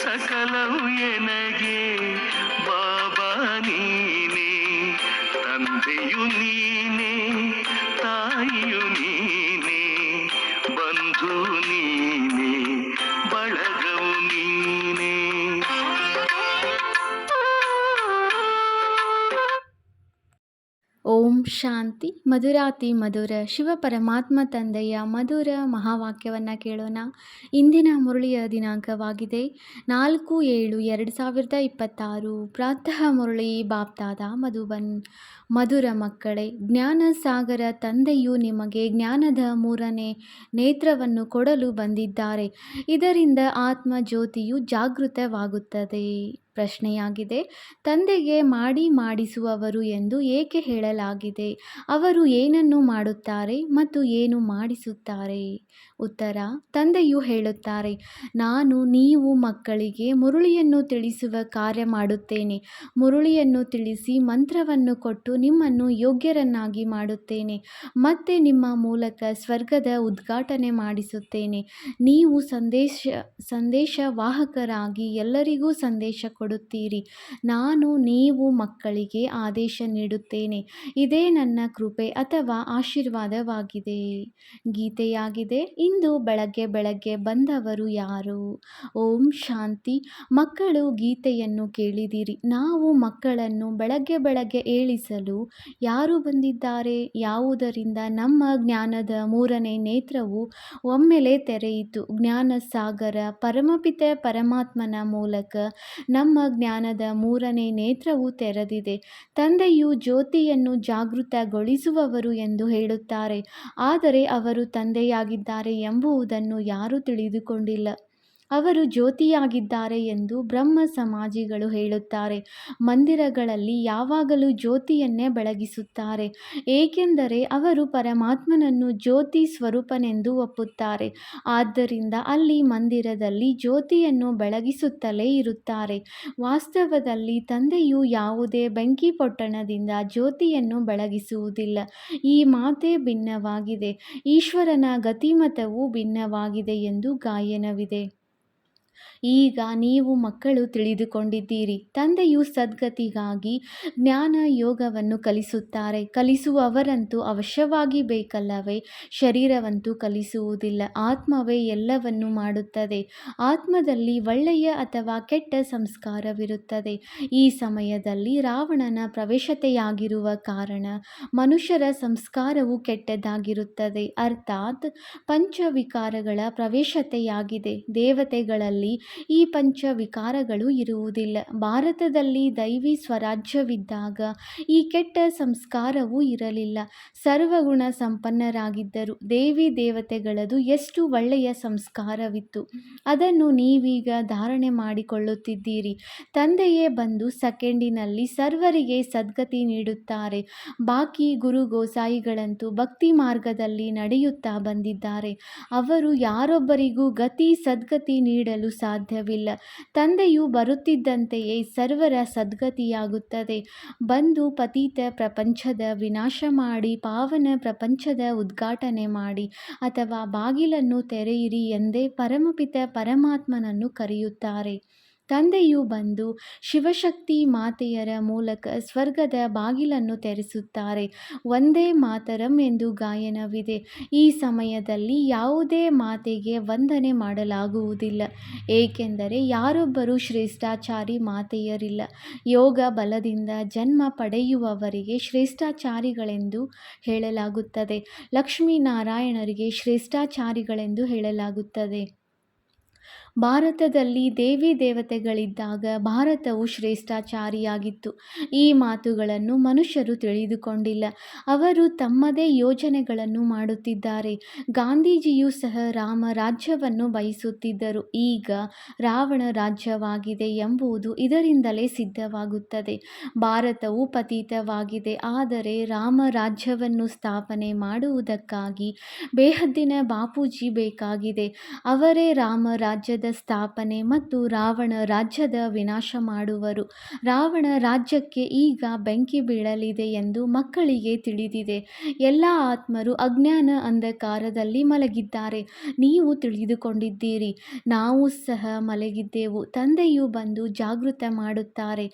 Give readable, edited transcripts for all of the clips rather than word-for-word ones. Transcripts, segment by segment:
ಸಕಲವು ಎನಗೆ ಬಾಬಾ ನೀನೇ, ತಂದೆಯು ನೀನೇ, ತಾಯಿಯು ನೀನೇ, ಬಂಧು ನೀನೇ, ಬಳಗವು ನೀನೇ. ಓಂ ಶಾಂತಿ. ಮಧುರಾತಿ ಮಧುರ ಶಿವ ಪರಮಾತ್ಮ ತಂದೆಯ ಮಧುರ ಮಹಾವಾಕ್ಯವನ್ನು ಕೇಳೋಣ. ಇಂದಿನ ಮುರಳಿಯ ದಿನಾಂಕವಾಗಿದೆ 4/7/2026. ಪ್ರಾತಃ ಮುರಳಿ ಬಾಪ್ತಾದ ಮಧುಬನ್. ಮಧುರ ಮಕ್ಕಳೇ, ಜ್ಞಾನ ಸಾಗರ ತಂದೆಯು ನಿಮಗೆ ಜ್ಞಾನದ 3ನೇ ನೇತ್ರವನ್ನು ಕೊಡಲು ಬಂದಿದ್ದಾರೆ. ಇದರಿಂದ ಆತ್ಮ ಜ್ಯೋತಿಯು ಜಾಗೃತವಾಗುತ್ತದೆ. ಪ್ರಶ್ನೆಯಾಗಿದೆ, ತಂದೆಗೆ ಮಾಡಿಸುವವರು ಎಂದು ಏಕೆ ಹೇಳಲಾಗಿದೆ? ಅವರು ಏನನ್ನು ಮಾಡುತ್ತಾರೆ ಮತ್ತು ಏನು ಮಾಡಿಸುತ್ತಾರೆ? ಉತ್ತರ: ತಂದೆಯು ಹೇಳುತ್ತಾರೆ, ನೀವು ಮಕ್ಕಳಿಗೆ ಮುರುಳಿಯನ್ನು ತಿಳಿಸುವ ಕಾರ್ಯ ಮಾಡುತ್ತೇನೆ. ಮುರುಳಿಯನ್ನು ತಿಳಿಸಿ ಮಂತ್ರವನ್ನು ಕೊಟ್ಟು ನಿಮ್ಮನ್ನು ಯೋಗ್ಯರನ್ನಾಗಿ ಮಾಡುತ್ತೇನೆ. ಮತ್ತೆ ನಿಮ್ಮ ಮೂಲಕ ಸ್ವರ್ಗದ ಉದ್ಘಾಟನೆ ಮಾಡಿಸುತ್ತೇನೆ. ನೀವು ಸಂದೇಶವಾಹಕರಾಗಿ ಎಲ್ಲರಿಗೂ ಸಂದೇಶ ಕೊಡುತ್ತೀರಿ. ನೀವು ಮಕ್ಕಳಿಗೆ ಆದೇಶ ನೀಡುತ್ತೇನೆ. ಇದೇ ನನ್ನ ಕೃಪೆ ಅಥವಾ ಆಶೀರ್ವಾದವಾಗಿದೆ. ಗೀತೆಯಾಗಿದೆ. ಇಂದು ಬೆಳಗ್ಗೆ ಬಂದವರು ಯಾರು? ಓಂ ಶಾಂತಿ. ಮಕ್ಕಳು, ಗೀತೆಯನ್ನು ಕೇಳಿದಿರಿ. ನಾವು ಮಕ್ಕಳನ್ನು ಬೆಳಗ್ಗೆ ಏಳಿಸಲು ಯಾರು ಬಂದಿದ್ದಾರೆ? ಯಾವುದರಿಂದ ನಮ್ಮ ಜ್ಞಾನದ 3ನೇ ನೇತ್ರವು ಒಮ್ಮೆಲೆ ತೆರೆಯಿತು. ಜ್ಞಾನ ಸಾಗರ ಪರಮಪಿತ ಪರಮಾತ್ಮನ ಮೂಲಕ ನಮ್ಮ ಜ್ಞಾನದ 3ನೇ ನೇತ್ರವು ತೆರೆದಿದೆ. ತಂದೆಯು ಜ್ಯೋತಿಯನ್ನು ಜಾಗೃತಗೊಳಿಸುವವರು ಎಂದು ಹೇಳುತ್ತಾರೆ. ಆದರೆ ಅವರು ತಂದೆಯಾಗಿದ್ದಾರೆ ಎಂಬುದನ್ನು ಯಾರೂ ತಿಳಿದುಕೊಂಡಿಲ್ಲ. ಅವರು ಜ್ಯೋತಿಯಾಗಿದ್ದಾರೆ ಎಂದು ಬ್ರಹ್ಮ ಸಮಾಜಿಗಳು ಹೇಳುತ್ತಾರೆ. ಮಂದಿರಗಳಲ್ಲಿ ಯಾವಾಗಲೂ ಜ್ಯೋತಿಯನ್ನೇ ಬೆಳಗಿಸುತ್ತಾರೆ, ಏಕೆಂದರೆ ಅವರು ಪರಮಾತ್ಮನನ್ನು ಜ್ಯೋತಿ ಸ್ವರೂಪನೆಂದು ಒಪ್ಪುತ್ತಾರೆ. ಆದ್ದರಿಂದ ಅಲ್ಲಿ ಮಂದಿರದಲ್ಲಿ ಜ್ಯೋತಿಯನ್ನು ಬೆಳಗಿಸುತ್ತಲೇ ಇರುತ್ತಾರೆ. ವಾಸ್ತವದಲ್ಲಿ ತಂದೆಯು ಯಾವುದೇ ಬೆಂಕಿ ಪೊಟ್ಟಣದಿಂದ ಜ್ಯೋತಿಯನ್ನು ಬೆಳಗಿಸುವುದಿಲ್ಲ. ಈ ಮಾತೇ ಭಿನ್ನವಾಗಿದೆ. ಈಶ್ವರನ ಗತಿಮತವೂ ಭಿನ್ನವಾಗಿದೆ ಎಂದು ಗಾಯನವಿದೆ. ಈಗ ನೀವು ಮಕ್ಕಳು ತಿಳಿದುಕೊಂಡಿದ್ದೀರಿ. ತಂದೆಯು ಸದ್ಗತಿಗಾಗಿ ಜ್ಞಾನ ಯೋಗವನ್ನು ಕಲಿಸುತ್ತಾರೆ. ಕಲಿಸುವವರಂತೂ ಅವಶ್ಯವಾಗಿ ಬೇಕಲ್ಲವೇ? ಶರೀರವಂತೂ ಕಲಿಸುವುದಿಲ್ಲ. ಆತ್ಮವೇ ಎಲ್ಲವನ್ನೂ ಮಾಡುತ್ತದೆ. ಆತ್ಮದಲ್ಲಿ ಒಳ್ಳೆಯ ಅಥವಾ ಕೆಟ್ಟ ಸಂಸ್ಕಾರವಿರುತ್ತದೆ. ಈ ಸಮಯದಲ್ಲಿ ರಾವಣನ ಪ್ರವೇಶತೆಯಾಗಿರುವ ಕಾರಣ ಮನುಷ್ಯರ ಸಂಸ್ಕಾರವು ಕೆಟ್ಟದಾಗಿರುತ್ತದೆ. ಅರ್ಥಾತ್ ಪಂಚವಿಕಾರಗಳ ಪ್ರವೇಶತೆಯಾಗಿದೆ. ದೇವತೆಗಳಲ್ಲಿ ಈ ಪಂಚವಿಕಾರಗಳು ಇರುವುದಿಲ್ಲ. ಭಾರತದಲ್ಲಿ ದೈವಿ ಸ್ವರಾಜ್ಯವಿದ್ದಾಗ ಈ ಕೆಟ್ಟ ಸಂಸ್ಕಾರವೂ ಇರಲಿಲ್ಲ. ಸರ್ವಗುಣ ಸಂಪನ್ನರಾಗಿದ್ದರು. ದೇವಿ ದೇವತೆಗಳದು ಎಷ್ಟು ಒಳ್ಳೆಯ ಸಂಸ್ಕಾರವಿತ್ತು. ಅದನ್ನು ನೀವೀಗ ಧಾರಣೆ ಮಾಡಿಕೊಳ್ಳುತ್ತಿದ್ದೀರಿ. ತಂದೆಯೇ ಬಂದು ಸೆಕೆಂಡಿನಲ್ಲಿ ಸರ್ವರಿಗೆ ಸದ್ಗತಿ ನೀಡುತ್ತಾರೆ. ಬಾಕಿ ಗುರು ಗೋಸಾಯಿಗಳಂತೂ ಭಕ್ತಿ ಮಾರ್ಗದಲ್ಲಿ ನಡೆಯುತ್ತಾ ಬಂದಿದ್ದಾರೆ. ಅವರು ಯಾರೊಬ್ಬರಿಗೂ ಸದ್ಗತಿ ನೀಡಲು ಸಾಧ್ಯವಿಲ್ಲ. ತಂದೆಯು ಬರುತ್ತಿದ್ದಂತೆಯೇ ಸರ್ವರ ಸದ್ಗತಿಯಾಗುತ್ತದೆ. ಬಂದು ಪತಿತ ಪ್ರಪಂಚದ ವಿನಾಶ ಮಾಡಿ ಪಾವನ ಪ್ರಪಂಚದ ಉದ್ಘಾಟನೆ ಮಾಡಿ ಅಥವಾ ಬಾಗಿಲನ್ನು ತೆರೆಯಿರಿ ಎಂದೇ ಪರಮಪಿತ ಪರಮಾತ್ಮನನ್ನು ಕರೆಯುತ್ತಾರೆ. ತಂದೆಯು ಬಂದು ಶಿವಶಕ್ತಿ ಮಾತೆಯರ ಮೂಲಕ ಸ್ವರ್ಗದ ಬಾಗಿಲನ್ನು ತೆರೆಸುತ್ತಾರೆ. ಒಂದೇ ಮಾತರಂ ಎಂದು ಗಾಯನವಿದೆ. ಈ ಸಮಯದಲ್ಲಿ ಯಾವುದೇ ಮಾತೆಗೆ ವಂದನೆ ಮಾಡಲಾಗುವುದಿಲ್ಲ, ಏಕೆಂದರೆ ಯಾರೊಬ್ಬರೂ ಶ್ರೇಷ್ಠಾಚಾರಿ ಮಾತೆಯರಿಲ್ಲ. ಯೋಗ ಬಲದಿಂದ ಜನ್ಮ ಪಡೆಯುವವರಿಗೆ ಶ್ರೇಷ್ಠಾಚಾರಿಗಳೆಂದು ಹೇಳಲಾಗುತ್ತದೆ. ಲಕ್ಷ್ಮೀನಾರಾಯಣರಿಗೆ ಶ್ರೇಷ್ಠಾಚಾರಿಗಳೆಂದು ಹೇಳಲಾಗುತ್ತದೆ. ಭಾರತದಲ್ಲಿ ದೇವಿ ದೇವತೆಗಳಿದ್ದಾಗ ಭಾರತವು ಶ್ರೇಷ್ಠಾಚಾರಿಯಾಗಿತ್ತು. ಈ ಮಾತುಗಳನ್ನು ಮನುಷ್ಯರು ತಿಳಿದುಕೊಂಡಿಲ್ಲ. ಅವರು ತಮ್ಮದೇ ಯೋಜನೆಗಳನ್ನು ಮಾಡುತ್ತಿದ್ದಾರೆ. ಗಾಂಧೀಜಿಯೂ ಸಹ ರಾಮ ರಾಜ್ಯವನ್ನು ಬಯಸುತ್ತಿದ್ದರು. ಈಗ ರಾವಣ ರಾಜ್ಯವಾಗಿದೆ ಎಂಬುದು ಇದರಿಂದಲೇ ಸಿದ್ಧವಾಗುತ್ತದೆ. ಭಾರತವು ಪತಿತವಾಗಿದೆ. ಆದರೆ ರಾಮ ರಾಜ್ಯವನ್ನು ಸ್ಥಾಪನೆ ಮಾಡುವುದಕ್ಕಾಗಿ ಬೇಹದ್ದಿನ ಬಾಪೂಜಿ ಬೇಕಾಗಿದೆ. ಅವರೇ ರಾಮ ರಾಜ್ಯದ ರಾಜ್ಯದ ಸ್ಥಾಪನೆ ಮತ್ತು ರಾವಣ ರಾಜ್ಯದ ವಿನಾಶ ಮಾಡುವರು. ರಾವಣ ರಾಜ್ಯಕ್ಕೆ ಈಗ ಬೆಂಕಿ ಬೀಳಲಿದೆ ಎಂದು ಮಕ್ಕಳಿಗೆ ತಿಳಿದಿದೆ. ಎಲ್ಲ ಆತ್ಮರು ಅಜ್ಞಾನ ಅಂಧಕಾರದಲ್ಲಿ ಮಲಗಿದ್ದಾರೆ. ನೀವು ತಿಳಿದುಕೊಂಡಿದ್ದೀರಿ, ನಾವು ಸಹ ಮಲಗಿದ್ದೆವು. ತಂದೆಯು ಬಂದು ಜಾಗೃತ ಮಾಡುತ್ತಾರೆ.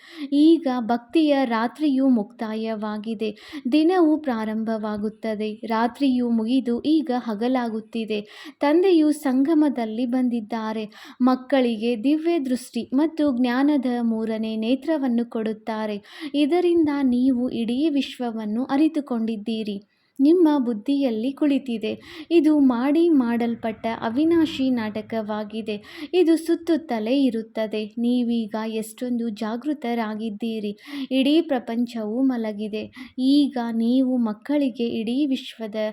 ಈಗ ಭಕ್ತಿಯ ರಾತ್ರಿಯು ಮುಕ್ತಾಯವಾಗಿದೆ. ದಿನವು ಪ್ರಾರಂಭವಾಗುತ್ತದೆ. ರಾತ್ರಿಯು ಮುಗಿದು ಈಗ ಹಗಲಾಗುತ್ತಿದೆ. ತಂದೆಯು ಸಂಗಮದಲ್ಲಿ ಬಂದಿದ್ದಾರೆ. ಮಕ್ಕಳಿಗೆ ದಿವ್ಯ ದೃಷ್ಟಿ ಮತ್ತು ಜ್ಞಾನದ 3ನೇ ನೇತ್ರವನ್ನು ಕೊಡುತ್ತಾರೆ. ಇದರಿಂದ ನೀವು ಇಡೀ ವಿಶ್ವವನ್ನು ಅರಿತುಕೊಂಡಿದ್ದೀರಿ. ನಿಮ್ಮ ಬುದ್ಧಿಯಲ್ಲಿ ಕುಳಿತಿದೆ. ಇದು ಮಾಡಲ್ಪಟ್ಟ ಅವಿನಾಶಿ ನಾಟಕವಾಗಿದೆ. ಇದು ಸುತ್ತುತ್ತಲೇ ಇರುತ್ತದೆ. ನೀವೀಗ ಎಷ್ಟೊಂದು ಜಾಗೃತರಾಗಿದ್ದೀರಿ. ಇಡೀ ಪ್ರಪಂಚವು ಮಲಗಿದೆ. ಈಗ ನೀವು ಮಕ್ಕಳಿಗೆ ಇಡೀ ವಿಶ್ವದ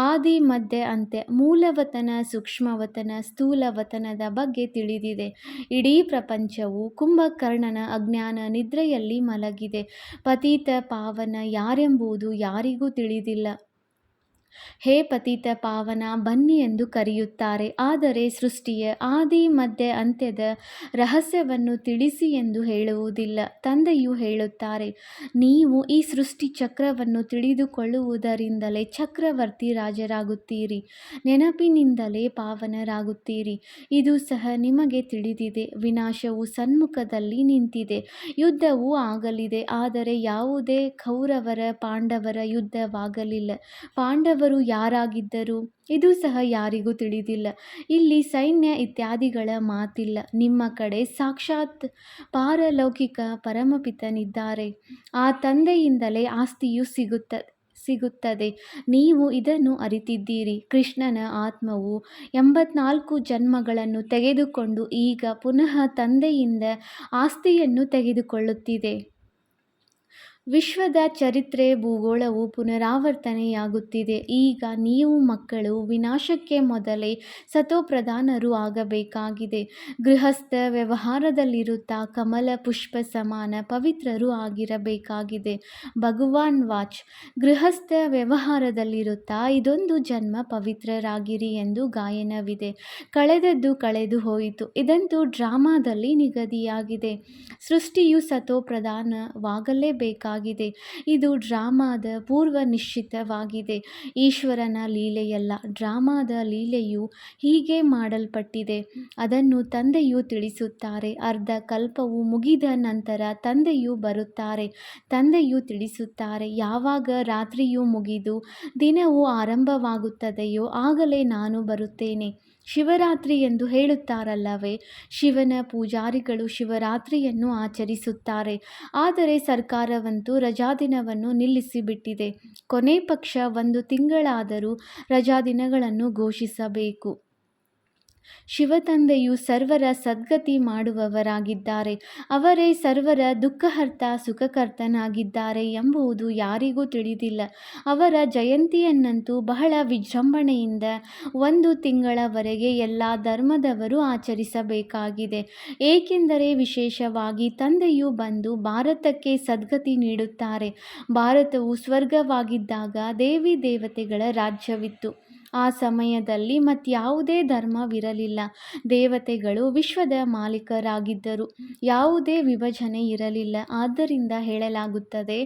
ಆದಿ ಮಧ್ಯ ಅಂತ್ಯ, ಮೂಲವತನ, ಸೂಕ್ಷ್ಮವತನ, ಸ್ಥೂಲವತನದ ಬಗ್ಗೆ ತಿಳಿದಿದೆ. ಇಡೀ ಪ್ರಪಂಚವು ಕುಂಭಕರ್ಣನ ಅಜ್ಞಾನ ನಿದ್ರೆಯಲ್ಲಿ ಮಲಗಿದೆ. ಪತಿತ ಪಾವನ ಯಾರೆಂಬುದು ಯಾರಿಗೂ ತಿಳಿದಿಲ್ಲ. ಹೇ ಪತಿತ ಪಾವನ, ಬನ್ನಿ ಎಂದು ಕರೆಯುತ್ತಾರೆ. ಆದರೆ ಸೃಷ್ಟಿಯ ಆದಿ ಮಧ್ಯ ಅಂತ್ಯದ ರಹಸ್ಯವನ್ನು ತಿಳಿಸಿ ಎಂದು ಹೇಳುವುದಿಲ್ಲ. ತಂದೆಯು ಹೇಳುತ್ತಾರೆ, ನೀವು ಈ ಸೃಷ್ಟಿ ಚಕ್ರವನ್ನು ತಿಳಿದುಕೊಳ್ಳುವುದರಿಂದಲೇ ಚಕ್ರವರ್ತಿ ರಾಜರಾಗುತ್ತೀರಿ. ನೆನಪಿನಿಂದಲೇ ಪಾವನರಾಗುತ್ತೀರಿ. ಇದು ಸಹ ನಿಮಗೆ ತಿಳಿದಿದೆ. ವಿನಾಶವು ಸನ್ಮುಖದಲ್ಲಿ ನಿಂತಿದೆ. ಯುದ್ಧವು ಆಗಲಿದೆ. ಆದರೆ ಯಾವುದೇ ಕೌರವರ ಪಾಂಡವರ ಯುದ್ಧವಾಗಲಿಲ್ಲ. ಪಾಂಡವರು ಯಾರಾಗಿದ್ದರು? ಇದು ಸಹ ಯಾರಿಗೂ ತಿಳಿದಿಲ್ಲ. ಇಲ್ಲಿ ಸೈನ್ಯ ಇತ್ಯಾದಿಗಳ ಮಾತಿಲ್ಲ. ನಿಮ್ಮ ಕಡೆ ಸಾಕ್ಷಾತ್ ಪಾರಲೌಕಿಕ ಪರಮಪಿತನಿದ್ದಾರೆ. ಆ ತಂದೆಯಿಂದಲೇ ಆಸ್ತಿಯು ಸಿಗುತ್ತದೆ. ನೀವು ಇದನ್ನು ಅರಿತಿದ್ದೀರಿ. ಕೃಷ್ಣನ ಆತ್ಮವು 84 ಜನ್ಮಗಳನ್ನು ತೆಗೆದುಕೊಂಡು ಈಗ ಪುನಃ ತಂದೆಯಿಂದ ಆಸ್ತಿಯನ್ನು ತೆಗೆದುಕೊಳ್ಳುತ್ತಿದೆ. ವಿಶ್ವದ ಚರಿತ್ರೆ ಭೂಗೋಳವು ಪುನರಾವರ್ತನೆಯಾಗುತ್ತಿದೆ. ಈಗ ನೀವು ಮಕ್ಕಳು ವಿನಾಶಕ್ಕೆ ಮೊದಲೇ ಸತೋಪ್ರಧಾನರು ಆಗಬೇಕಾಗಿದೆ. ಗೃಹಸ್ಥ ವ್ಯವಹಾರದಲ್ಲಿರುತ್ತಾ ಕಮಲ ಪುಷ್ಪ ಸಮಾನ ಪವಿತ್ರರು ಆಗಿರಬೇಕಾಗಿದೆ. ಭಗವಾನ್ ವಾಚ್, ಗೃಹಸ್ಥ ವ್ಯವಹಾರದಲ್ಲಿರುತ್ತಾ ಇದೊಂದು ಜನ್ಮ ಪವಿತ್ರರಾಗಿರಿ ಎಂದು ಗಾಯನವಿದೆ. ಕಳೆದದ್ದು ಕಳೆದು ಹೋಯಿತು. ಇದಂತೂ ಡ್ರಾಮಾದಲ್ಲಿ ನಿಗದಿಯಾಗಿದೆ. ಸೃಷ್ಟಿಯು ಸತೋಪ್ರಧಾನವಾಗಲೇಬೇಕಾಗಿದೆ. ಇದು ಡ್ರಾಮಾದ ಪೂರ್ವ ನಿಶ್ಚಿತವಾಗಿದೆ. ಈಶ್ವರನ ಲೀಲೆಯಲ್ಲ. ಡ್ರಾಮಾದ ಲೀಲೆಯು ಹೀಗೆ ಮಾಡಲ್ಪಟ್ಟಿದೆ. ಅದನ್ನು ತಂದೆಯು ತಿಳಿಸುತ್ತಾರೆ. ಅರ್ಧ ಕಲ್ಪವು ಮುಗಿದ ನಂತರ ತಂದೆಯು ಬರುತ್ತಾರೆ. ತಂದೆಯು ತಿಳಿಸುತ್ತಾರೆ, ಯಾವಾಗ ರಾತ್ರಿಯು ಮುಗಿದು ದಿನವು ಆರಂಭವಾಗುತ್ತದೆಯೋ ಆಗಲೇ ನಾನು ಬರುತ್ತೇನೆ. ಶಿವರಾತ್ರಿ ಎಂದು ಹೇಳುತ್ತಾರಲ್ಲವೇ? ಶಿವನ ಪೂಜಾರಿಗಳು ಶಿವರಾತ್ರಿಯನ್ನು ಆಚರಿಸುತ್ತಾರೆ. ಆದರೆ ಸರ್ಕಾರವಂತೂ ರಜಾದಿನವನ್ನು ನಿಲ್ಲಿಸಿಬಿಟ್ಟಿದೆ. ಕೊನೆ ಪಕ್ಷ 1 ತಿಂಗಳಾದರೂ ರಜಾದಿನಗಳನ್ನು ಘೋಷಿಸಬೇಕು. ಶಿವತಂದೆಯು ಸರ್ವರ ಸದ್ಗತಿ ಮಾಡುವವರಾಗಿದ್ದಾರೆ. ಅವರೇ ಸರ್ವರ ದುಃಖಹರ್ತ ಸುಖಕರ್ತನಾಗಿದ್ದಾರೆ ಎಂಬುದು ಯಾರಿಗೂ ತಿಳಿದಿಲ್ಲ. ಅವರ ಜಯಂತಿಯನ್ನಂತೂ ಬಹಳ ವಿಜೃಂಭಣೆಯಿಂದ 1 ತಿಂಗಳವರೆಗೆ ಎಲ್ಲ ಧರ್ಮದವರು ಆಚರಿಸಬೇಕಾಗಿದೆ. ಏಕೆಂದರೆ ವಿಶೇಷವಾಗಿ ತಂದೆಯು ಬಂದು ಭಾರತಕ್ಕೆ ಸದ್ಗತಿ ನೀಡುತ್ತಾರೆ. ಭಾರತವು ಸ್ವರ್ಗವಾಗಿದ್ದಾಗ ದೇವಿ ದೇವತೆಗಳ ರಾಜ್ಯವಿತ್ತು. ಆ ಸಮಯದಲ್ಲಿ ಮತ್ಯಾವುದೇ ಧರ್ಮವಿರಲಿಲ್ಲ. ದೇವತೆಗಳು ವಿಶ್ವದ ಮಾಲೀಕರಾಗಿದ್ದರು. ಯಾವುದೇ ವಿಭಜನೆ ಇರಲಿಲ್ಲ. ಆದ್ದರಿಂದ ಹೇಳಲಾಗುತ್ತದೆ,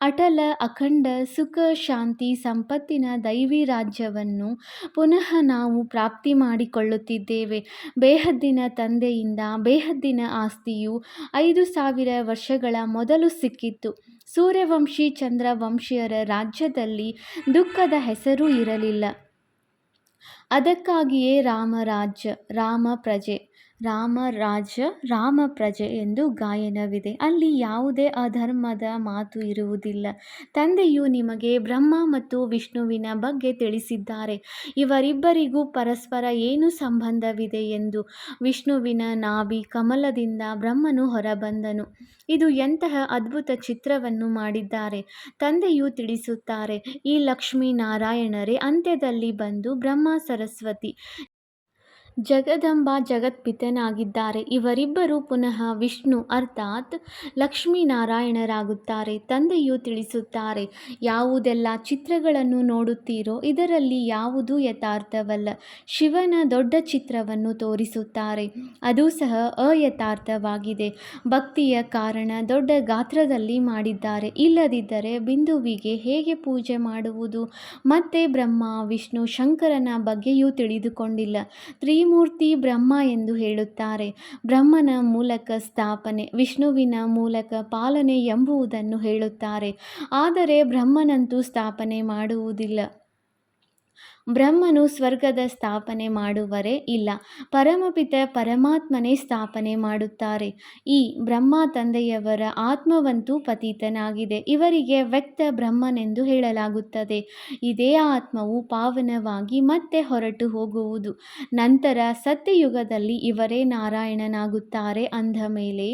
ಅಟಲ ಅಖಂಡ ಸುಖ ಶಾಂತಿ ಸಂಪತ್ತಿನ ದೈವಿ ರಾಜ್ಯವನ್ನು ಪುನಃ ನಾವು ಪ್ರಾಪ್ತಿ ಮಾಡಿಕೊಳ್ಳುತ್ತಿದ್ದೇವೆ. ಬೇಹದ್ದಿನ ತಂದೆಯಿಂದ ಬೇಹದ್ದಿನ ಆಸ್ತಿಯು 5000 ವರ್ಷಗಳ ಮೊದಲು ಸಿಕ್ಕಿತ್ತು. ಸೂರ್ಯವಂಶಿ ಚಂದ್ರವಂಶೀಯರ ರಾಜ್ಯದಲ್ಲಿ ದುಃಖದ ಹೆಸರು ಇರಲಿಲ್ಲ. ಅದಕ್ಕಾಗಿಯೇ ರಾಮ ಪ್ರಜೆ ಎಂದು ಗಾಯನವಿದೆ. ಅಲ್ಲಿ ಯಾವುದೇ ಅಧರ್ಮದ ಮಾತು ಇರುವುದಿಲ್ಲ. ತಂದೆಯು ನಿಮಗೆ ಬ್ರಹ್ಮ ಮತ್ತು ವಿಷ್ಣುವಿನ ಬಗ್ಗೆ ತಿಳಿಸಿದ್ದಾರೆ. ಇವರಿಬ್ಬರಿಗೂ ಪರಸ್ಪರ ಏನು ಸಂಬಂಧವಿದೆ ಎಂದು. ವಿಷ್ಣುವಿನ ನಾಭಿ ಕಮಲದಿಂದ ಬ್ರಹ್ಮನು ಹೊರಬಂದನು. ಇದು ಎಂತಹ ಅದ್ಭುತ ಚಿತ್ರವನ್ನು ಮಾಡಿದ್ದಾರೆ. ತಂದೆಯು ತಿಳಿಸುತ್ತಾರೆ, ಈ ಲಕ್ಷ್ಮೀ ನಾರಾಯಣರೇ ಅಂತ್ಯದಲ್ಲಿ ಬಂದು ಬ್ರಹ್ಮ ಸರಸ್ವತಿ ಜಗದಂಬ ಜಗತ್ಪಿತನಾಗಿದ್ದಾರೆ. ಇವರಿಬ್ಬರು ಪುನಃ ವಿಷ್ಣು ಅರ್ಥಾತ್ ಲಕ್ಷ್ಮೀನಾರಾಯಣರಾಗುತ್ತಾರೆ. ತಂದೆಯು ತಿಳಿಸುತ್ತಾರೆ, ಯಾವುದೆಲ್ಲ ಚಿತ್ರಗಳನ್ನು ನೋಡುತ್ತೀರೋ ಇದರಲ್ಲಿ ಯಾವುದೂ ಯಥಾರ್ಥವಲ್ಲ. ಶಿವನ ದೊಡ್ಡ ಚಿತ್ರವನ್ನು ತೋರಿಸುತ್ತಾರೆ, ಅದು ಸಹ ಅಯಥಾರ್ಥವಾಗಿದೆ. ಭಕ್ತಿಯ ಕಾರಣ ದೊಡ್ಡ ಗಾತ್ರದಲ್ಲಿ ಮಾಡಿದ್ದಾರೆ, ಇಲ್ಲದಿದ್ದರೆ ಬಿಂದುವಿಗೆ ಹೇಗೆ ಪೂಜೆ ಮಾಡುವುದು? ಮತ್ತೆ ಬ್ರಹ್ಮ ವಿಷ್ಣು ಶಂಕರನ ಬಗ್ಗೆಯೂ ತಿಳಿದುಕೊಂಡಿಲ್ಲ. ತ್ರಿಮೂರ್ತಿ ಬ್ರಹ್ಮ ಎಂದು ಹೇಳುತ್ತಾರೆ. ಬ್ರಹ್ಮನ ಮೂಲಕ ಸ್ಥಾಪನೆ, ವಿಷ್ಣುವಿನ ಮೂಲಕ ಪಾಲನೆ ಎಂಬುದನ್ನು ಹೇಳುತ್ತಾರೆ. ಆದರೆ ಬ್ರಹ್ಮನಂತೂ ಸ್ಥಾಪನೆ ಮಾಡುವುದಿಲ್ಲ. ಬ್ರಹ್ಮನು ಸ್ವರ್ಗದ ಸ್ಥಾಪನೆ ಮಾಡುವರೇ ಇಲ್ಲ, ಪರಮಪಿತ ಪರಮಾತ್ಮನೇ ಸ್ಥಾಪನೆ ಮಾಡುತ್ತಾರೆ. ಈ ಬ್ರಹ್ಮ ತಂದೆಯವರ ಆತ್ಮವಂತೂ ಪತಿತನಾಗಿದೆ. ಇವರಿಗೆ ವ್ಯಕ್ತ ಬ್ರಹ್ಮನೆಂದು ಹೇಳಲಾಗುತ್ತದೆ. ಇದೇ ಆತ್ಮವು ಪಾವನವಾಗಿ ಮತ್ತೆ ಹೊರಟು ಹೋಗುವುದು. ನಂತರ ಸತ್ಯಯುಗದಲ್ಲಿ ಇವರೇ ನಾರಾಯಣನಾಗುತ್ತಾರೆ. ಅಂದ ಮೇಲೆ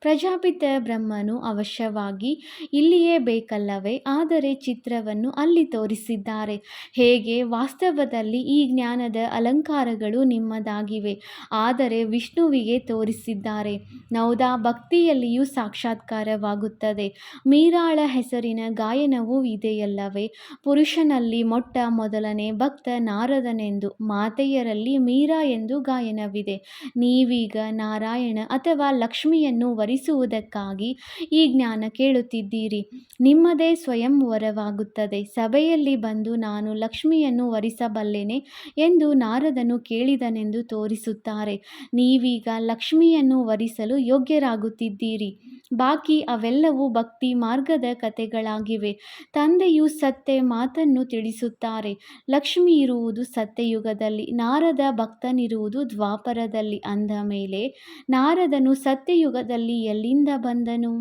ಪ್ರಜಾಪಿತ ಬ್ರಹ್ಮನು ಅವಶ್ಯವಾಗಿ ಇಲ್ಲಿಯೇ ಬೇಕಲ್ಲವೇ? ಆದರೆ ಚಿತ್ರವನ್ನು ಅಲ್ಲಿ ತೋರಿಸಿದ್ದಾರೆ. ಹೇಗೆ? ವಾಸ್ತವದಲ್ಲಿ ಈ ಜ್ಞಾನದ ಅಲಂಕಾರಗಳು ನಿಮ್ಮದಾಗಿವೆ, ಆದರೆ ವಿಷ್ಣುವಿಗೆ ತೋರಿಸಿದ್ದಾರೆ. ನೌದಾ ಭಕ್ತಿಯಲ್ಲಿಯೂ ಸಾಕ್ಷಾತ್ಕಾರವಾಗುತ್ತದೆ. ಮೀರಾಳ ಹೆಸರಿನ ಗಾಯನವೂ ಇದೆಯಲ್ಲವೇ? ಪುರುಷನಲ್ಲಿ ಮೊಟ್ಟ ಮೊದಲನೇ ಭಕ್ತ ನಾರದನೆಂದು, ಮಾತೆಯರಲ್ಲಿ ಮೀರಾ ಎಂದು ಗಾಯನವಿದೆ. ನೀವೀಗ ನಾರಾಯಣ ಅಥವಾ ಲಕ್ಷ್ಮಿಯನ್ನು ವರಿಸುವುದಕ್ಕಾಗಿ ಈ ಜ್ಞಾನ ಕೇಳುತ್ತಿದ್ದೀರಿ. ನಿಮ್ಮದೇ ಸ್ವಯಂವರವಾಗುತ್ತದೆ. ಸಭೆಯಲ್ಲಿ ಬಂದು ನಾನು ಲಕ್ಷ್ಮಿಯನ್ನು ವರಿಸಬಲ್ಲೆನೆ ಎಂದು ನಾರದನು ಕೇಳಿದನೆಂದು ತೋರಿಸುತ್ತಾರೆ. ನೀವೀಗ ಲಕ್ಷ್ಮಿಯನ್ನು ವರಿಸಲು ಯೋಗ್ಯರಾಗುತ್ತಿದ್ದೀರಿ. ಬಾಕಿ ಅವೆಲ್ಲವೂ ಭಕ್ತಿ ಮಾರ್ಗದ ಕಥೆಗಳಾಗಿವೆ. ತಂದೆಯು ಸತ್ಯ ಮಾತನ್ನು ತಿಳಿಸುತ್ತಾರೆ. ಲಕ್ಷ್ಮಿ ಇರುವುದು ಸತ್ಯಯುಗದಲ್ಲಿ, ನಾರದ ಭಕ್ತನಿರುವುದು ದ್ವಾಪರದಲ್ಲಿ. ಅಂದ ಮೇಲೆ ನಾರದನು ಸತ್ಯಯುಗದಲ್ಲಿ ಎಲ್ಲಿಂದ ಬಂದನು?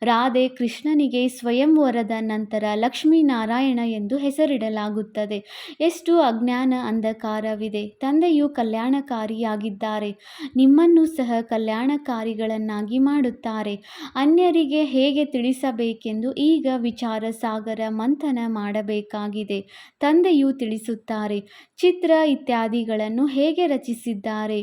ರಾಧೆ ಕೃಷ್ಣನಿಗೆ ಸ್ವಯಂವರದ ನಂತರ ಲಕ್ಷ್ಮೀನಾರಾಯಣ ಎಂದು ಹೆಸರಿಡಲಾಗುತ್ತದೆ. ಎಷ್ಟು ಅಜ್ಞಾನ ಅಂಧಕಾರವಿದೆ! ತಂದೆಯು ಕಲ್ಯಾಣಕಾರಿಯಾಗಿದ್ದಾರೆ. ನಿಮ್ಮನ್ನು ಸಹ ಕಲ್ಯಾಣಕಾರಿಗಳನ್ನಾಗಿ ಮಾಡುತ್ತಾರೆ. ಅನ್ಯರಿಗೆ ಹೇಗೆ ತಿಳಿಸಬೇಕೆಂದು ಈಗ ವಿಚಾರ ಸಾಗರ ಮಂಥನ ಮಾಡಬೇಕಾಗಿದೆ. ತಂದೆಯು ತಿಳಿಸುತ್ತಾರೆ, ಚಿತ್ರ ಇತ್ಯಾದಿಗಳನ್ನು ಹೇಗೆ ರಚಿಸಿದ್ದಾರೆ.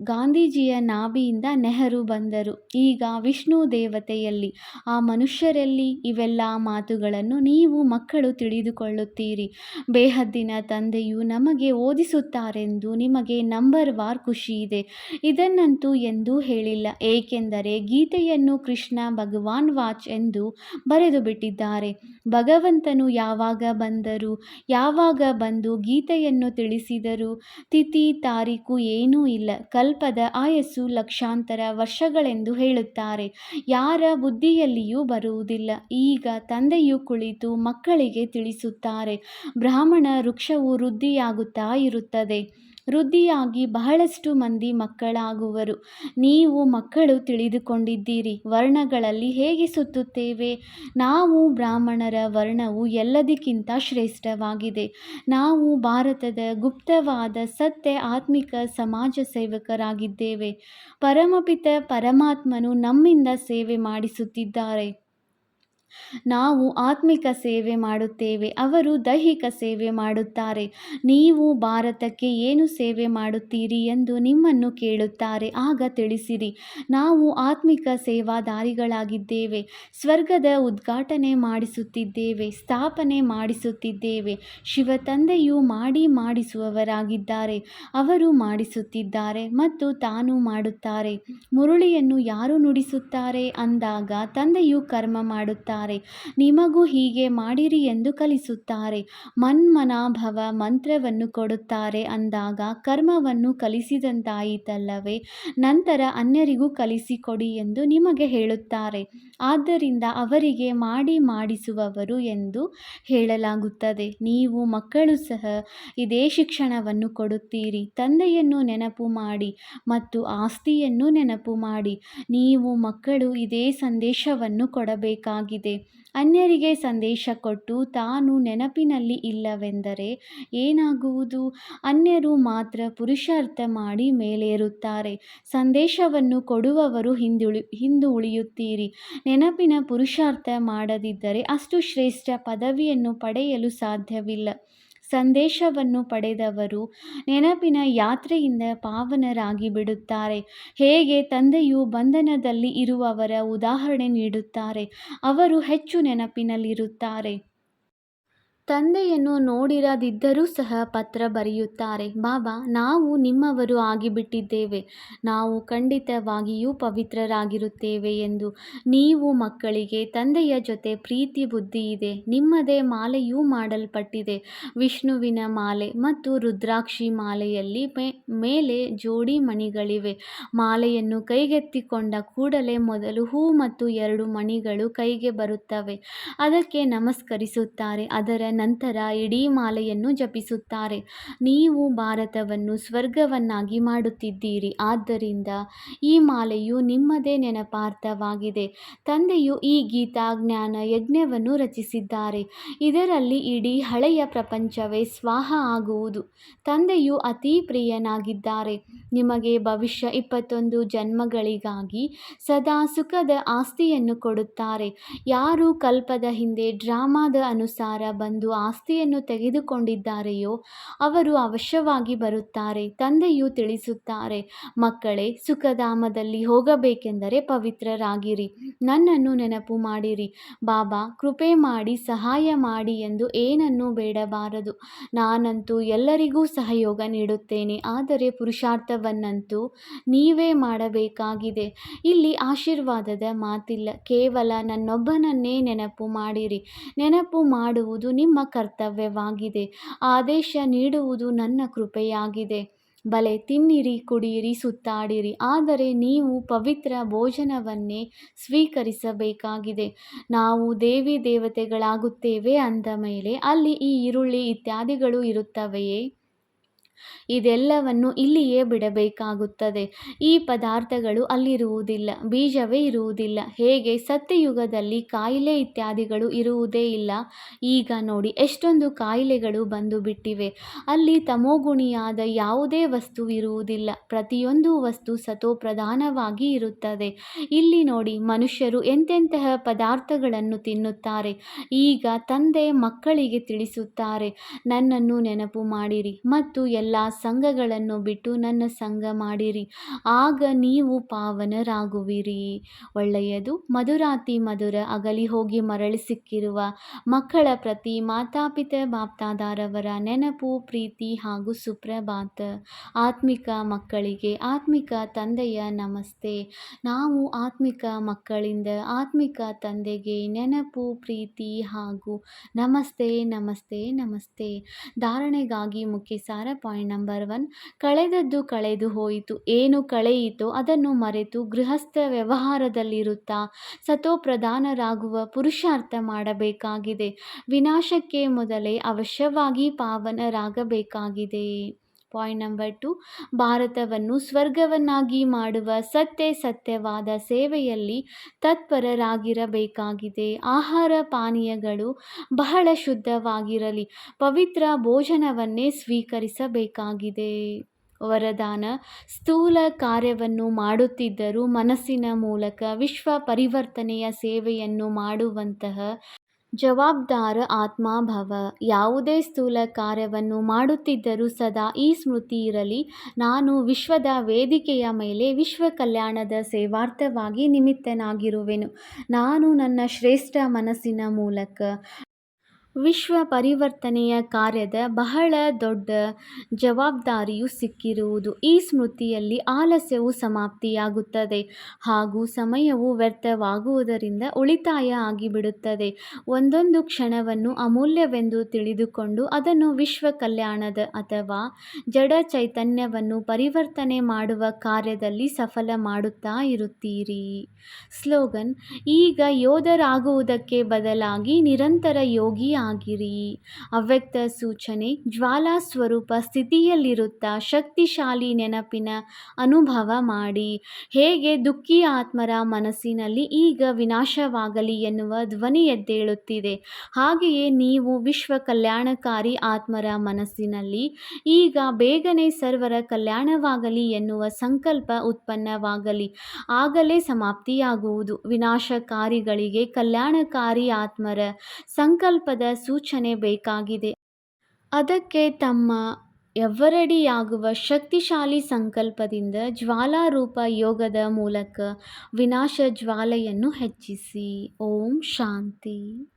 ಗಾಂಧೀಜಿಯ ನಾಭಿಯಿಂದ ನೆಹರು ಬಂದರು. ಈಗ ವಿಷ್ಣು ದೇವತೆಯಲ್ಲಿ, ಆ ಮನುಷ್ಯರಲ್ಲಿ ಇವೆಲ್ಲ ಮಾತುಗಳನ್ನು ನೀವು ಮಕ್ಕಳು ತಿಳಿದುಕೊಳ್ಳುತ್ತೀರಿ. ಬೇಹದ್ದಿನ ತಂದೆಯು ನಮಗೆ ಓದಿಸುತ್ತಾರೆಂದು ನಿಮಗೆ ನಂಬರ್ ವಾರ್ ಖುಷಿಯಿದೆ. ಇದನ್ನಂತೂ ಎಂದೂ ಹೇಳಿಲ್ಲ, ಏಕೆಂದರೆ ಗೀತೆಯನ್ನು ಕೃಷ್ಣ ಭಗವಾನ್ ವಾಚ್ ಎಂದು ಬರೆದು ಬಿಟ್ಟಿದ್ದಾರೆ. ಭಗವಂತನು ಯಾವಾಗ ಬಂದರು, ಯಾವಾಗ ಬಂದು ಗೀತೆಯನ್ನು ತಿಳಿಸಿದರು? ತಿಥಿ ತಾರೀಕು ಏನೂ ಇಲ್ಲ. ಕಲ್ಪದ ಆಯಸ್ಸು ಲಕ್ಷಾಂತರ ವರ್ಷಗಳೆಂದು ಹೇಳುತ್ತಾರೆ. ಯಾರ ಬುದ್ಧಿಯಲ್ಲಿಯೂ ಬರುವುದಿಲ್ಲ. ಈಗ ತಂದೆಯು ಕುಳಿತು ಮಕ್ಕಳಿಗೆ ತಿಳಿಸುತ್ತಾರೆ. ಬ್ರಾಹ್ಮಣ ವೃಕ್ಷವು ವೃದ್ಧಿಯಾಗುತ್ತಾ ಇರುತ್ತದೆ. ವೃದ್ಧಿಯಾಗಿ ಬಹಳಷ್ಟು ಮಂದಿ ಮಕ್ಕಳಾಗುವರು. ನೀವು ಮಕ್ಕಳು ತಿಳಿದುಕೊಂಡಿದ್ದೀರಿ, ವರ್ಣಗಳಲ್ಲಿ ಹೇಗೆ ಸುತ್ತುತ್ತೇವೆ. ನಾವು ಬ್ರಾಹ್ಮಣರ ವರ್ಣವು ಎಲ್ಲದಕ್ಕಿಂತ ಶ್ರೇಷ್ಠವಾಗಿದೆ. ನಾವು ಭಾರತದ ಗುಪ್ತವಾದ ಸತ್ಯ ಆತ್ಮಿಕ ಸಮಾಜ ಸೇವಕರಾಗಿದ್ದೇವೆ. ಪರಮಪಿತ ಪರಮಾತ್ಮನು ನಮ್ಮಿಂದ ಸೇವೆ ಮಾಡಿಸುತ್ತಿದ್ದಾರೆ. ನಾವು ಆತ್ಮಿಕ ಸೇವೆ ಮಾಡುತ್ತೇವೆ, ಅವರು ದೈಹಿಕ ಸೇವೆ ಮಾಡುತ್ತಾರೆ. ನೀವು ಭಾರತಕ್ಕೆ ಏನು ಸೇವೆ ಮಾಡುತ್ತೀರಿ ಎಂದು ನಿಮ್ಮನ್ನು ಕೇಳುತ್ತಾರೆ. ಆಗ ತಿಳಿಸಿರಿ, ನಾವು ಆತ್ಮಿಕ ಸೇವಾದಾರಿಗಳಾಗಿದ್ದೇವೆ. ಸ್ವರ್ಗದ ಉದ್ಘಾಟನೆ ಮಾಡಿಸುತ್ತಿದ್ದೇವೆ, ಸ್ಥಾಪನೆ ಮಾಡಿಸುತ್ತಿದ್ದೇವೆ. ಶಿವತಂದೆಯು ಮಾಡಿಸುವವರಾಗಿದ್ದಾರೆ. ಅವರು ಮಾಡಿಸುತ್ತಿದ್ದಾರೆ ಮತ್ತು ತಾನು ಮಾಡುತ್ತಾರೆ. ಮುರುಳಿಯನ್ನು ಯಾರು ನುಡಿಸುತ್ತಾರೆ ಅಂದಾಗ ತಂದೆಯು ಕರ್ಮ ಮಾಡುತ್ತಾರೆ. ನಿಮಗೂ ಹೀಗೆ ಮಾಡಿರಿ ಎಂದು ಕಲಿಸುತ್ತಾರೆ. ಮನ್ಮನಾಭವ ಮಂತ್ರವನ್ನು ಕೊಡುತ್ತಾರೆ ಅಂದಾಗ ಕರ್ಮವನ್ನು ಕಲಿಸಿದಂತಾಯಿತಲ್ಲವೇ? ನಂತರ ಅನ್ಯರಿಗೂ ಕಲಿಸಿಕೊಡಿ ಎಂದು ನಿಮಗೆ ಹೇಳುತ್ತಾರೆ. ಆದ್ದರಿಂದ ಅವರಿಗೆ ಮಾಡಿಸುವವರು ಎಂದು ಹೇಳಲಾಗುತ್ತದೆ. ನೀವು ಮಕ್ಕಳು ಸಹ ಇದೇ ಶಿಕ್ಷಣವನ್ನು ಕೊಡುತ್ತೀರಿ. ತಂದೆಯನ್ನು ನೆನಪು ಮಾಡಿ ಮತ್ತು ಆಸ್ತಿಯನ್ನು ನೆನಪು ಮಾಡಿ. ನೀವು ಮಕ್ಕಳು ಇದೇ ಸಂದೇಶವನ್ನು ಕೊಡಬೇಕಾಗಿದೆ. ಅನ್ಯರಿಗೆ ಸಂದೇಶ ಕೊಟ್ಟು ತಾನು ನೆನಪಿನಲ್ಲಿ ಇಲ್ಲವೆಂದರೆ ಏನಾಗುವುದು? ಅನ್ಯರು ಮಾತ್ರ ಪುರುಷಾರ್ಥ ಮಾಡಿ ಮೇಲೇರುತ್ತಾರೆ. ಸಂದೇಶವನ್ನು ಕೊಡುವವರು ಹಿಂದು ಉಳಿಯುತ್ತೀರಿ. ನೆನಪಿನ ಪುರುಷಾರ್ಥ ಮಾಡದಿದ್ದರೆ ಅಷ್ಟು ಶ್ರೇಷ್ಠ ಪದವಿಯನ್ನು ಪಡೆಯಲು ಸಾಧ್ಯವಿಲ್ಲ. ಸಂದೇಶವನ್ನು ಪಡೆದವರು ನೆನಪಿನ ಯಾತ್ರೆಯಿಂದ ಪಾವನರಾಗಿ ಬಿಡುತ್ತಾರೆ. ಹೇಗೆ ತಂದೆಯು ಬಂಧನದಲ್ಲಿ ಇರುವವರ ಉದಾಹರಣೆ ನೀಡುತ್ತಾರೆ, ಅವರು ಹೆಚ್ಚು ನೆನಪಿನಲ್ಲಿರುತ್ತಾರೆ. ತಂದೆಯನ್ನು ನೋಡಿರದಿದ್ದರೂ ಸಹ ಪತ್ರ ಬರೆಯುತ್ತಾರೆ. ಬಾಬಾ, ನಾವು ನಿಮ್ಮವರು ಆಗಿಬಿಟ್ಟಿದ್ದೇವೆ, ನಾವು ಖಂಡಿತವಾಗಿಯೂ ಪವಿತ್ರರಾಗಿರುತ್ತೇವೆ ಎಂದು. ನೀವು ಮಕ್ಕಳಿಗೆ ತಂದೆಯ ಜೊತೆ ಪ್ರೀತಿ ಬುದ್ಧಿ ಇದೆ. ನಿಮ್ಮದೇ ಮಾಲೆಯೂ ಮಾಡಲ್ಪಟ್ಟಿದೆ. ವಿಷ್ಣುವಿನ ಮಾಲೆ ಮತ್ತು ರುದ್ರಾಕ್ಷಿ ಮಾಲೆಯಲ್ಲಿ ಮೇಲೆ ಜೋಡಿ ಮಣಿಗಳಿವೆ. ಮಾಲೆಯನ್ನು ಕೈಗೆತ್ತಿಕೊಂಡ ಕೂಡಲೇ ಮೊದಲು ಹೂ ಮತ್ತು 2 ಮಣಿಗಳು ಕೈಗೆ ಬರುತ್ತವೆ. ಅದಕ್ಕೆ ನಮಸ್ಕರಿಸುತ್ತಾರೆ. ಅದರ ನಂತರ ಇಡೀ ಮಾಲೆಯನ್ನು ಜಪಿಸುತ್ತಾರೆ. ನೀವು ಭಾರತವನ್ನು ಸ್ವರ್ಗವನ್ನಾಗಿ ಮಾಡುತ್ತಿದ್ದೀರಿ. ಆದ್ದರಿಂದ ಈ ಮಾಲೆಯು ನಿಮ್ಮದೇ ನೆನಪಾರ್ಥವಾಗಿದೆ. ತಂದೆಯು ಈ ಗೀತಾ ಜ್ಞಾನ ಯಜ್ಞವನ್ನು ರಚಿಸಿದ್ದಾರೆ. ಇದರಲ್ಲಿ ಇಡೀ ಹಳೆಯ ಪ್ರಪಂಚವೇ ಸ್ವಾಹ ಆಗುವುದು. ತಂದೆಯು ಅತೀ ಪ್ರಿಯನಾಗಿದ್ದಾರೆ. ನಿಮಗೆ ಭವಿಷ್ಯ 21 ಜನ್ಮಗಳಿಗಾಗಿ ಸದಾ ಸುಖದ ಆಸ್ತಿಯನ್ನು ಕೊಡುತ್ತಾರೆ. ಯಾರು ಕಲ್ಪದ ಹಿಂದೆ ಡ್ರಾಮಾದ ಅನುಸಾರ ಬಂದು ಆಸ್ತಿಯನ್ನು ತೆಗೆದುಕೊಂಡಿದ್ದಾರೆಯೋ ಅವರು ಅವಶ್ಯವಾಗಿ ಬರುತ್ತಾರೆ. ತಂದೆಯು ತಿಳಿಸುತ್ತಾರೆ, ಮಕ್ಕಳೇ, ಸುಖಧಾಮದಲ್ಲಿ ಹೋಗಬೇಕೆಂದರೆ ಪವಿತ್ರರಾಗಿರಿ, ನನ್ನನ್ನು ನೆನಪು ಮಾಡಿರಿ. ಬಾಬಾ, ಕೃಪೆ ಮಾಡಿ ಸಹಾಯ ಮಾಡಿ ಎಂದು ಏನನ್ನೂ ಬೇಡಬಾರದು. ನಾನಂತೂ ಎಲ್ಲರಿಗೂ ಸಹಯೋಗ ನೀಡುತ್ತೇನೆ, ಆದರೆ ಪುರುಷಾರ್ಥವನ್ನಂತೂ ನೀವೇ ಮಾಡಬೇಕಾಗಿದೆ. ಇಲ್ಲಿ ಆಶೀರ್ವಾದದ ಮಾತಿಲ್ಲ, ಕೇವಲ ನನ್ನೊಬ್ಬನನ್ನೇ ನೆನಪು ಮಾಡಿರಿ. ನೆನಪು ಮಾಡುವುದು ನಿಮ್ಮ ಕರ್ತವ್ಯವಾಗಿದೆ. ಆದೇಶ ನೀಡುವುದು ನನ್ನ ಕೃಪೆಯಾಗಿದೆ. ಭಲೆ ತಿನ್ನಿರಿ, ಕುಡಿಯಿರಿ, ಸುತ್ತಾಡಿರಿ, ಆದರೆ ನೀವು ಪವಿತ್ರ ಭೋಜನವನ್ನೇ ಸ್ವೀಕರಿಸಬೇಕಾಗಿದೆ. ನಾವು ದೇವಿ ದೇವತೆಗಳಾಗುತ್ತೇವೆ ಅಂದ ಮೇಲೆ ಅಲ್ಲಿ ಈ ಈರುಳ್ಳಿ ಇತ್ಯಾದಿಗಳು ಇರುತ್ತವೆಯೇ? ಇದೆಲ್ಲವನ್ನು ಇಲ್ಲಿಯೇ ಬಿಡಬೇಕಾಗುತ್ತದೆ. ಈ ಪದಾರ್ಥಗಳು ಅಲ್ಲಿರುವುದಿಲ್ಲ, ಬೀಜವೇ ಇರುವುದಿಲ್ಲ. ಹೇಗೆ ಸತ್ಯಯುಗದಲ್ಲಿ ಕಾಯಿಲೆ ಇತ್ಯಾದಿಗಳು ಇರುವುದೇ ಇಲ್ಲ, ಈಗ ನೋಡಿ ಎಷ್ಟೊಂದು ಕಾಯಿಲೆಗಳು ಬಂದು ಬಿಟ್ಟಿವೆ. ಅಲ್ಲಿ ತಮೋಗುಣಿಯಾದ ಯಾವುದೇ ವಸ್ತು ಇರುವುದಿಲ್ಲ. ಪ್ರತಿಯೊಂದು ವಸ್ತು ಸತೋಪ್ರಧಾನವಾಗಿ ಇರುತ್ತದೆ. ಇಲ್ಲಿ ನೋಡಿ ಮನುಷ್ಯರು ಎಂತೆಂತಹ ಪದಾರ್ಥಗಳನ್ನು ತಿನ್ನುತ್ತಾರೆ. ಈಗ ತಂದೆ ಮಕ್ಕಳಿಗೆ ತಿಳಿಸುತ್ತಾರೆ, ನನ್ನನ್ನು ನೆನಪು ಮಾಡಿರಿ ಮತ್ತು ಎಲ್ಲ ಸಂಘಗಳನ್ನು ಬಿಟ್ಟು ನನ್ನ ಸಂಘ ಮಾಡಿರಿ, ಆಗ ನೀವು ಪಾವನರಾಗುವಿರಿ. ಒಳ್ಳೆಯದು. ಮಧುರಾತಿ ಮಧುರ ಅಗಲಿ ಹೋಗಿ ಮರಳಿ ಸಿಕ್ಕಿರುವ ಮಕ್ಕಳ ಪ್ರತಿ ಮಾತಾಪಿತ ಬಾಪ್ತಾದಾರವರ ನೆನಪು, ಪ್ರೀತಿ ಹಾಗೂ ಸುಪ್ರಭಾತ. ಆತ್ಮಿಕ ಮಕ್ಕಳಿಗೆ ಆತ್ಮಿಕ ತಂದೆಯ ನಮಸ್ತೆ. ನಾವು ಆತ್ಮಿಕ ಮಕ್ಕಳಿಂದ ಆತ್ಮಿಕ ತಂದೆಗೆ ನೆನಪು, ಪ್ರೀತಿ ಹಾಗೂ ನಮಸ್ತೆ ನಮಸ್ತೆ ನಮಸ್ತೆ. ಧಾರಣೆಗಾಗಿ ಮುಖ್ಯ ಸಾರ ಪಾಯಿಂಟ್ ನಂಬರ್ 1. ಕಳೆದದ್ದು ಕಳೆದು ಹೋಯಿತು. ಏನು ಕಳೆಯಿತೋ ಅದನ್ನು ಮರೆತು ಗೃಹಸ್ಥ ವ್ಯವಹಾರದಲ್ಲಿರುತ್ತಾ ಸತೋಪ್ರಧಾನರಾಗುವ ಪುರುಷಾರ್ಥ ಮಾಡಬೇಕಾಗಿದೆ. ವಿನಾಶಕ್ಕೆ ಮೊದಲೇ ಅವಶ್ಯವಾಗಿ ಪಾವನರಾಗಬೇಕಾಗಿದೆ. Point number 2. ಭಾರತವನ್ನು ಸ್ವರ್ಗವನ್ನಾಗಿ ಮಾಡುವ ಸತ್ಯವಾದ ಸೇವೆಯಲ್ಲಿ ತತ್ಪರರಾಗಿರಬೇಕಾಗಿದೆ. ಆಹಾರ ಪಾನೀಯಗಳು ಬಹಳ ಶುದ್ಧವಾಗಿರಲಿ. ಪವಿತ್ರ ಭೋಜನವನ್ನೇ ಸ್ವೀಕರಿಸಬೇಕಾಗಿದೆ. ವರದಾನ: ಸ್ಥೂಲ ಕಾರ್ಯವನ್ನು ಮಾಡುತ್ತಿದ್ದರೂ ಮನಸ್ಸಿನ ಮೂಲಕ ವಿಶ್ವ ಪರಿವರ್ತನೆಯ ಸೇವೆಯನ್ನು ಮಾಡುವಂತಹ ಜವಾಬ್ದಾರ ಆತ್ಮ ಭವ. ಯಾವುದೇ ಸ್ಥೂಲ ಕಾರ್ಯವನ್ನು ಮಾಡುತ್ತಿದ್ದರೂ ಸದಾ ಈ ಸ್ಮೃತಿ ಇರಲಿ, ನಾನು ವಿಶ್ವದ ವೇದಿಕೆಯ ಮೇಲೆ ವಿಶ್ವ ಕಲ್ಯಾಣದ ಸೇವಾರ್ಥವಾಗಿ ನಿಮಿತ್ತನಾಗಿರುವೆನು. ನಾನು ನನ್ನ ಶ್ರೇಷ್ಠ ಮನಸ್ಸಿನ ಮೂಲಕ ವಿಶ್ವ ಪರಿವರ್ತನೆಯ ಕಾರ್ಯದ ಬಹಳ ದೊಡ್ಡ ಜವಾಬ್ದಾರಿಯು ಸಿಕ್ಕಿರುವುದು. ಈ ಸ್ಮೃತಿಯಲ್ಲಿ ಆಲಸ್ಯವು ಸಮಾಪ್ತಿಯಾಗುತ್ತದೆ ಹಾಗೂ ಸಮಯವು ವ್ಯರ್ಥವಾಗುವುದರಿಂದ ಉಳಿತಾಯ ಆಗಿಬಿಡುತ್ತದೆ. ಒಂದೊಂದು ಕ್ಷಣವನ್ನು ಅಮೂಲ್ಯವೆಂದು ತಿಳಿದುಕೊಂಡು ಅದನ್ನು ವಿಶ್ವ ಕಲ್ಯಾಣದ ಅಥವಾ ಜಡ ಚೈತನ್ಯವನ್ನು ಪರಿವರ್ತನೆ ಮಾಡುವ ಕಾರ್ಯದಲ್ಲಿ ಸಫಲ ಮಾಡುತ್ತಾ ಇರುತ್ತೀರಿ. ಸ್ಲೋಗನ್: ಈಗ ಯೋಧರಾಗುವುದಕ್ಕೆ ಬದಲಾಗಿ ನಿರಂತರ ಯೋಗಿ ಆಗಿರಿ. ಅವ್ಯಕ್ತ ಸೂಚನೆ: ಜ್ವಾಲಾ ಸ್ವರೂಪ ಸ್ಥಿತಿಯಲ್ಲಿರುತ್ತಾ ಶಕ್ತಿಶಾಲಿ ನೆನಪಿನ ಅನುಭವ ಮಾಡಿ. ಹೇಗೆ ದುಃಖಿ ಆತ್ಮರ ಮನಸ್ಸಿನಲ್ಲಿ ಈಗ ವಿನಾಶವಾಗಲಿ ಎನ್ನುವ ಧ್ವನಿ ಎದ್ದೇಳುತ್ತಿದೆ, ಹಾಗೆಯೇ ನೀವು ವಿಶ್ವ ಕಲ್ಯಾಣಕಾರಿ ಆತ್ಮರ ಮನಸ್ಸಿನಲ್ಲಿ ಈಗ ಬೇಗನೆ ಸರ್ವರ ಕಲ್ಯಾಣವಾಗಲಿ ಎನ್ನುವ ಸಂಕಲ್ಪ ಉತ್ಪನ್ನವಾಗಲಿ. ಆಗಲೇ ಸಮಾಪ್ತಿಯಾಗುವುದು. ವಿನಾಶಕಾರಿಗಳಿಗೆ ಕಲ್ಯಾಣಕಾರಿ ಆತ್ಮರ ಸಂಕಲ್ಪದ ಸೂಚನೆ ಬೇಕಾಗಿದೆ. ಅದಕ್ಕೆ ತಮ್ಮ ಎವ್ವರಡಿಯಾಗುವ ಶಕ್ತಿಶಾಲಿ ಸಂಕಲ್ಪದಿಂದ ಜ್ವಾಲಾರೂಪ ಯೋಗದ ಮೂಲಕ ವಿನಾಶ ಜ್ವಾಲೆಯನ್ನು ಹೆಚ್ಚಿಸಿ. ಓಂ ಶಾಂತಿ.